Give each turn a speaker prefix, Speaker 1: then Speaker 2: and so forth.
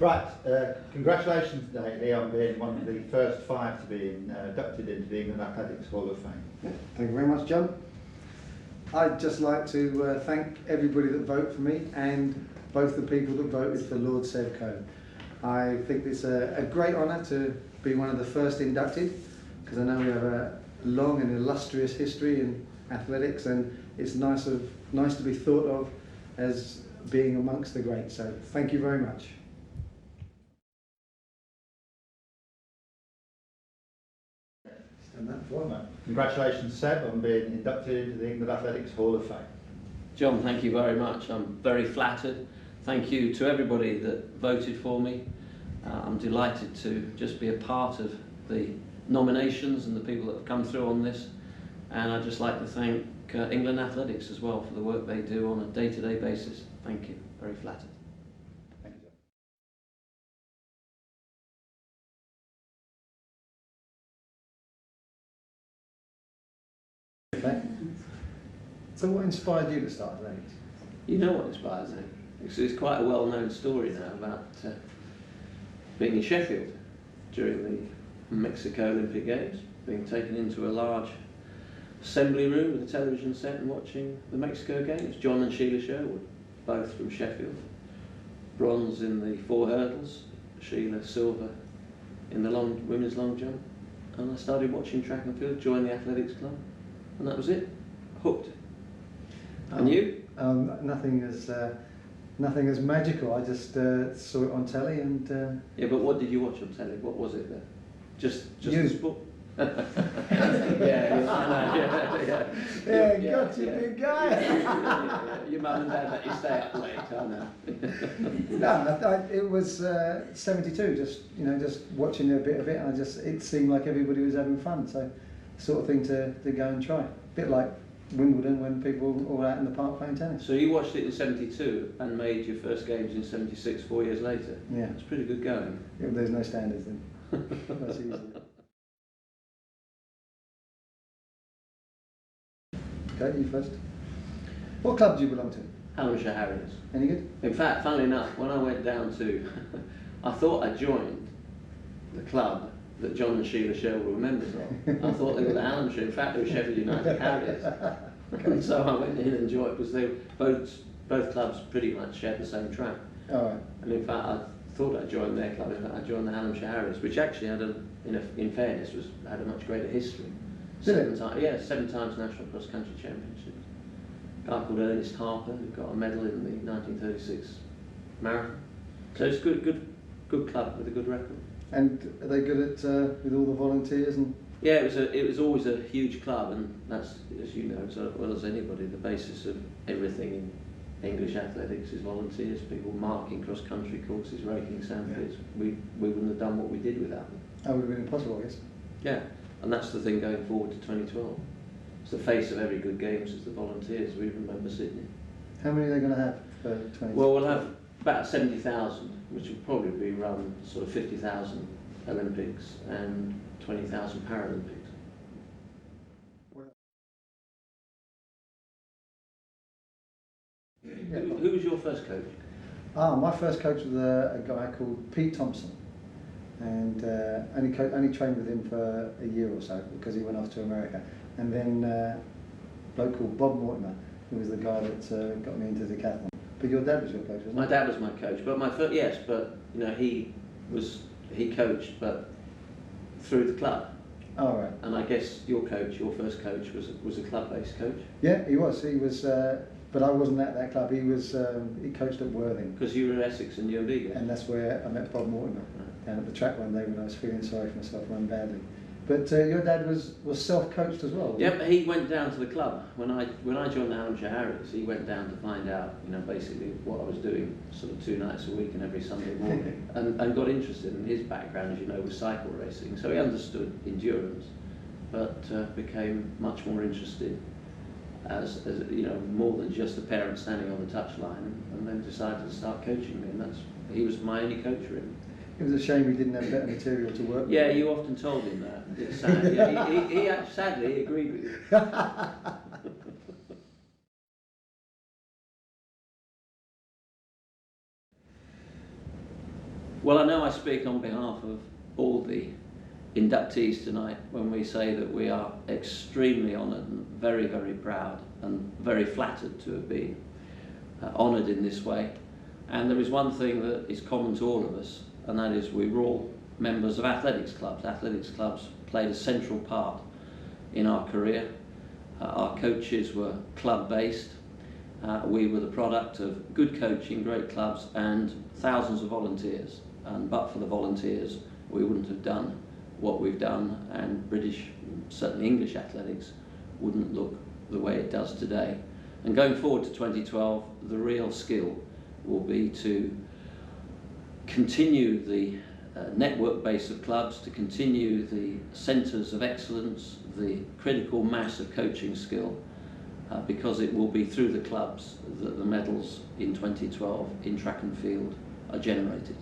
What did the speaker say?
Speaker 1: Right, congratulations Daley on being one of the first 5 to be inducted into the England Athletics Hall of Fame.
Speaker 2: Thank you very much, John. I'd just like to thank everybody that voted for me and both the people that voted for Lord Seb Coe. I think it's a great honour to be one of the first inducted, because I know we have a long and illustrious history in athletics, and it's nice to be thought of as being amongst the greats. So thank you very much.
Speaker 1: Congratulations Seb on being inducted into the England Athletics Hall of Fame.
Speaker 3: John, thank you very much. I'm very flattered. Thank you to everybody that voted for me. I'm delighted to just be a part of the nominations and the people that have come through on this. And I'd just like to thank England Athletics as well for the work they do on a day-to-day basis. Thank you. Very flattered.
Speaker 1: Thank you, sir.
Speaker 2: Okay. So what inspired you to start athletics?
Speaker 3: You know what inspires me? It's quite a well-known story now about being in Sheffield during the Mexico Olympic Games, being taken into a large assembly room with a television set and watching the Mexico Games. John and Sheila Sherwood, both from Sheffield. Bronze in the 4 hurdles, Sheila silver in the women's long jump. And I started watching track and field, joined the athletics club, and that was it. Hooked. And you?
Speaker 2: Nothing as magical. I just saw it on telly and...
Speaker 3: Yeah, but what did you watch on telly? What was it then? Just
Speaker 2: you.
Speaker 3: The sport? yeah,
Speaker 2: got you, big guy.
Speaker 3: Your mum and dad let you stay up late, I know.
Speaker 2: No, it was 72. Just watching a bit of it, and it seemed like everybody was having fun. So, sort of thing to go and try. A bit like Wimbledon when people were all out in the park playing tennis.
Speaker 3: So you watched it in 72 and made your first games in 76 4 years later?
Speaker 2: Yeah.
Speaker 3: It's pretty good going.
Speaker 2: Yeah, there's no standards then. That's easy. Okay, you first. What club do you belong to?
Speaker 3: Hampshire Harriers.
Speaker 2: Any good?
Speaker 3: In fact, funnily enough, when I went down to... I thought I joined the club that John and Sheila Sherwood were members of. I thought they were the Hampshire. In fact, they were Sheffield United Harriers. Okay. So I went in and joined, because they both clubs pretty much shared the same track.
Speaker 2: All right.
Speaker 3: And in fact, I thought I joined their club. In fact, I joined the Hampshire Harriers, which actually had in fairness, had a much greater history. 7 times national cross country championships. A guy called Ernest Harper, who got a medal in the 1936 marathon. So it's good club with a good record.
Speaker 2: And are they good at with all the volunteers and?
Speaker 3: Yeah, it was always a huge club, and that's, as you know as well as anybody, the basis of everything in English athletics is volunteers. People marking cross country courses, raking sandpits. Yeah. We wouldn't have done what we did without them.
Speaker 2: That would have been impossible, I guess.
Speaker 3: Yeah, and that's the thing going forward to 2012. It's the face of every good games is the volunteers. We remember Sydney.
Speaker 2: How many are they going to have for 2012?
Speaker 3: Well, we'll have about 70,000, which will probably be around sort of 50,000 Olympics and 20,000 Paralympics.
Speaker 2: Yeah.
Speaker 3: Who was your first coach?
Speaker 2: My first coach was a guy called Pete Thompson, and only trained with him for a year or so because he went off to America. And then a bloke called Bob Mortimer, who was the guy that got me into decathlon. But your dad was your coach, wasn't he?
Speaker 3: My dad was my coach, but yes, but you know he coached, but through the club.
Speaker 2: Oh, right.
Speaker 3: And I guess your first coach, was a club-based coach.
Speaker 2: Yeah, he was. But I wasn't at that club. He coached at Worthing.
Speaker 3: Because you were at Essex and UMB.
Speaker 2: And that's where I met Bob Mortimer, down at the track one day when I was feeling sorry for myself, run badly. But your dad was self-coached as well.
Speaker 3: Yeah, but he went down to the club when I joined the Hampshire Harriers. He went down to find out, basically what I was doing, sort of 2 nights a week and every Sunday morning, and got interested in his background, as you know, with cycle racing. So he understood endurance, but became much more interested as more than just a parent standing on the touchline, and then decided to start coaching me. And he was my only coach, really.
Speaker 2: It was a shame he didn't have better material to work with.
Speaker 3: Yeah, you often told him that. It's sad. Yeah, he sadly agreed with you. Well, I know I speak on behalf of all the inductees tonight when we say that we are extremely honoured and very, very proud and very flattered to have been honoured in this way. And there is one thing that is common to all of us, and that is we were all members of athletics clubs. Athletics clubs played a central part in our career. Our coaches were club-based. We were the product of good coaching, great clubs, and thousands of volunteers. And but for the volunteers, we wouldn't have done what we've done, and British, certainly English athletics, wouldn't look the way it does today. And going forward to 2012, the real skill will be to continue the network base of clubs, to continue the centres of excellence, the critical mass of coaching skill, because it will be through the clubs that the medals in 2012 in track and field are generated.